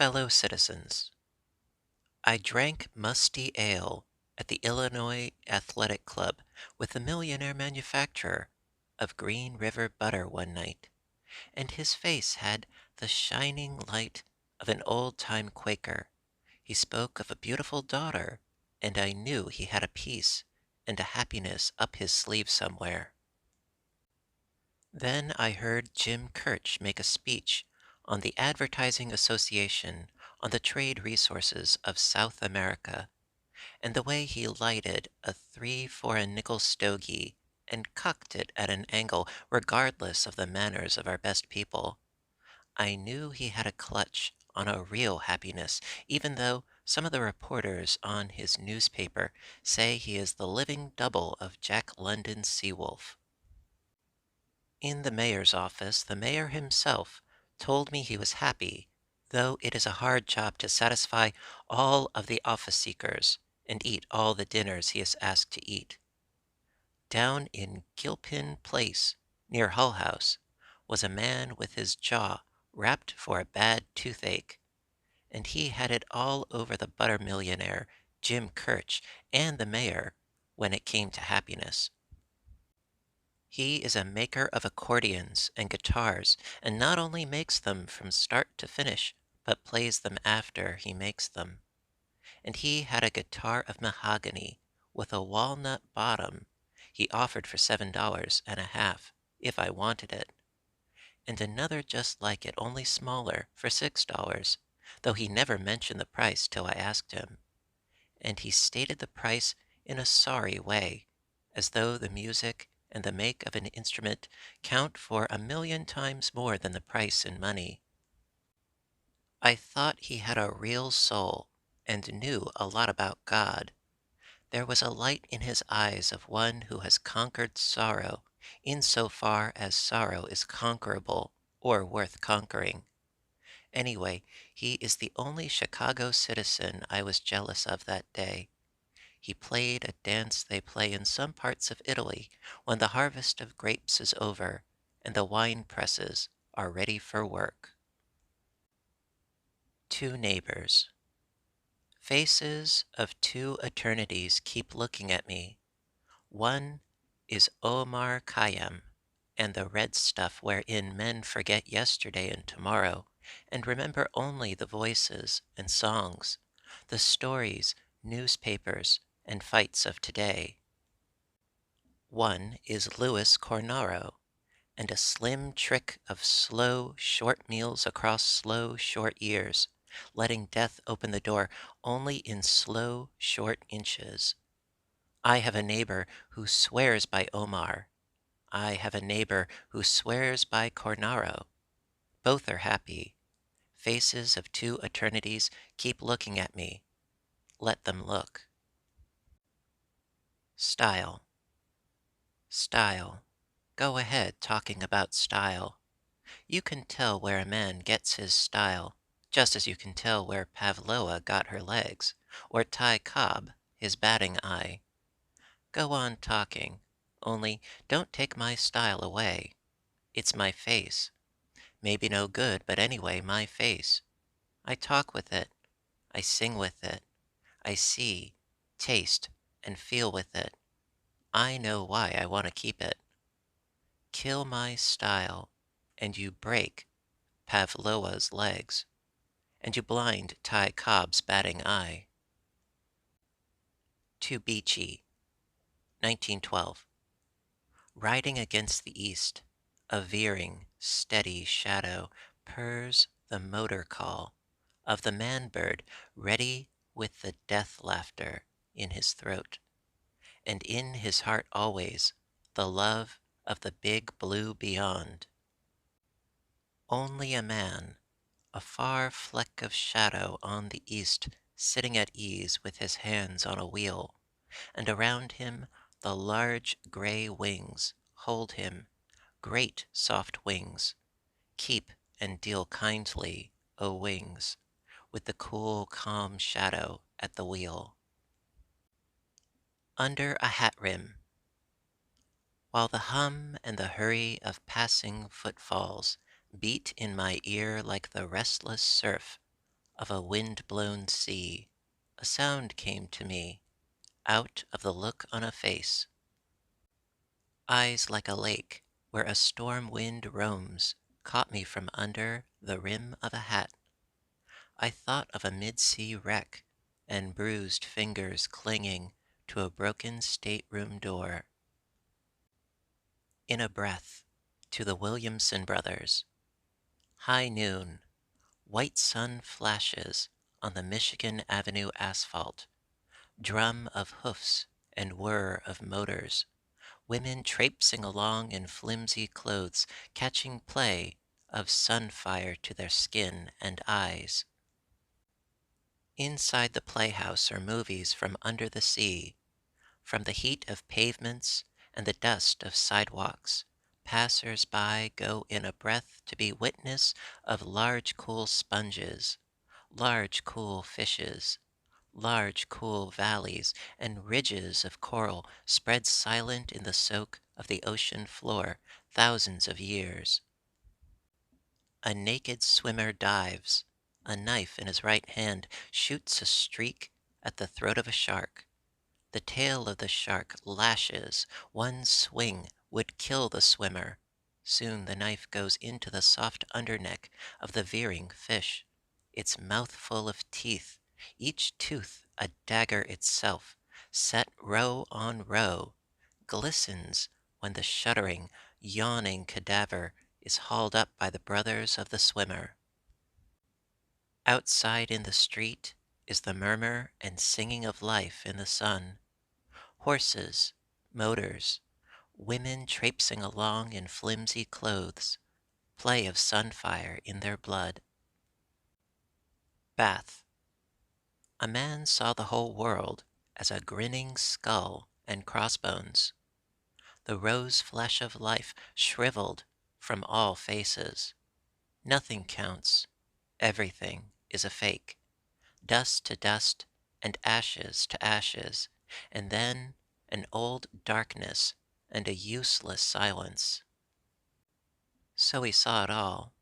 Fellow citizens, I drank musty ale at the Illinois Athletic Club with the millionaire manufacturer of Green River butter one night, and his face had the shining light of an old-time Quaker. He spoke of a beautiful daughter, and I knew he had a peace and a happiness up his sleeve somewhere. Then I heard Jim Kirch make a speech on the Advertising Association on the trade resources of South America, and the way he lighted a 3 for a nickel stogie and cocked it at an angle regardless of the manners of our best people. I knew he had a clutch on a real happiness, even though some of the reporters on his newspaper say he is the living double of Jack London's Seawolf. In the mayor's office, the mayor himself told me he was happy, though it is a hard job to satisfy all of the office seekers and eat all the dinners he is asked to eat. Down in Gilpin Place, near Hull House, was a man with his jaw wrapped for a bad toothache, and he had it all over the butter millionaire, Jim Kirch, and the mayor when it came to happiness. He is a maker of accordions and guitars, and not only makes them from start to finish, but plays them after he makes them. And he had a guitar of mahogany with a walnut bottom he offered for $7.50 if I wanted it, and another just like it, only smaller, for $6, though he never mentioned the price till I asked him. And he stated the price in a sorry way, as though the music and the make of an instrument count for 1,000,000 times more than the price in money. I thought he had a real soul and knew a lot about God. There was a light in his eyes of one who has conquered sorrow, in so far as sorrow is conquerable or worth conquering. Anyway, he is the only Chicago citizen I was jealous of that day. He played a dance they play in some parts of Italy when the harvest of grapes is over and the wine presses are ready for work. Two neighbors. Faces of two eternities keep looking at me. One is Omar Khayyam, and the red stuff wherein men forget yesterday and tomorrow, and remember only the voices and songs, the stories, newspapers, and fights of today. One is Louis Cornaro, and a slim trick of slow, short meals across slow, short years, letting death open the door only in slow, short inches. I have a neighbor who swears by Omar. I have a neighbor who swears by Cornaro. Both are happy. Faces of two eternities keep looking at me. Let them look. Style. Style. Go ahead talking about style. You can tell where a man gets his style, just as you can tell where Pavlowa got her legs, or Ty Cobb his batting eye. Go on talking, only don't take my style away. It's my face. Maybe no good, but anyway, my face. I talk with it. I sing with it. I see, taste, and feel with it. I know why I want to keep it. Kill my style, and you break Pavlowa's legs, and you blind Ty Cobb's batting eye. To Beachey, 1912. Riding against the east, a veering, steady shadow purrs the motor call of the man-bird ready with the death laughter in his throat, and in his heart always the love of the big blue beyond. Only a man, a far fleck of shadow on the east, sitting at ease with his hands on a wheel, and around him the large gray wings hold him, great soft wings. Keep and deal kindly, O wings, with the cool, calm shadow at the wheel. Under a hat rim. While the hum and the hurry of passing footfalls beat in my ear like the restless surf of a wind-blown sea, a sound came to me out of the look on a face. Eyes like a lake where a storm wind roams caught me from under the rim of a hat. I thought of a mid-sea wreck and bruised fingers clinging to a broken stateroom door. In a breath, to the Williamson brothers. High noon, white sun flashes on the Michigan Avenue asphalt, drum of hoofs and whir of motors, women traipsing along in flimsy clothes, catching play of sunfire to their skin and eyes. Inside the playhouse are movies from under the sea, from the heat of pavements and the dust of sidewalks. Passers-by go in a breath to be witness of large cool sponges, large cool fishes, large cool valleys and ridges of coral spread silent in the soak of the ocean floor thousands of years. A naked swimmer dives. A knife in his right hand shoots a streak at the throat of a shark. The tail of the shark lashes. One swing would kill the swimmer. Soon the knife goes into the soft underneck of the veering fish, its mouth full of teeth, each tooth a dagger itself, set row on row, glistens when the shuddering, yawning cadaver is hauled up by the brothers of the swimmer. Outside in the street is the murmur and singing of life in the sun. Horses, motors, women traipsing along in flimsy clothes, play of sunfire in their blood. Bath. A man saw the whole world as a grinning skull and crossbones. The rose flesh of life shriveled from all faces. Nothing counts. Everything is a fake. Dust to dust and ashes to ashes, and then an old darkness and a useless silence. So he saw it all.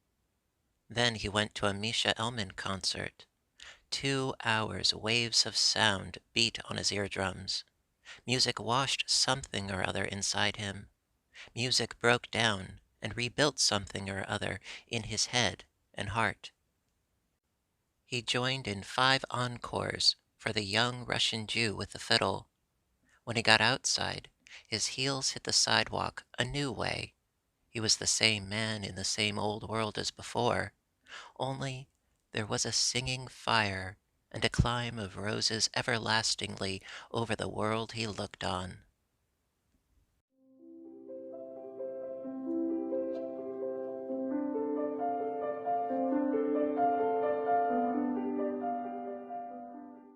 Then he went to a Misha Elman concert. 2 hours waves of sound beat on his eardrums. Music washed something or other inside him. Music broke down and rebuilt something or other in his head and heart. He joined in 5 encores for the young Russian Jew with the fiddle. When he got outside, his heels hit the sidewalk a new way. He was the same man in the same old world as before, only there was a singing fire and a climb of roses everlastingly over the world he looked on.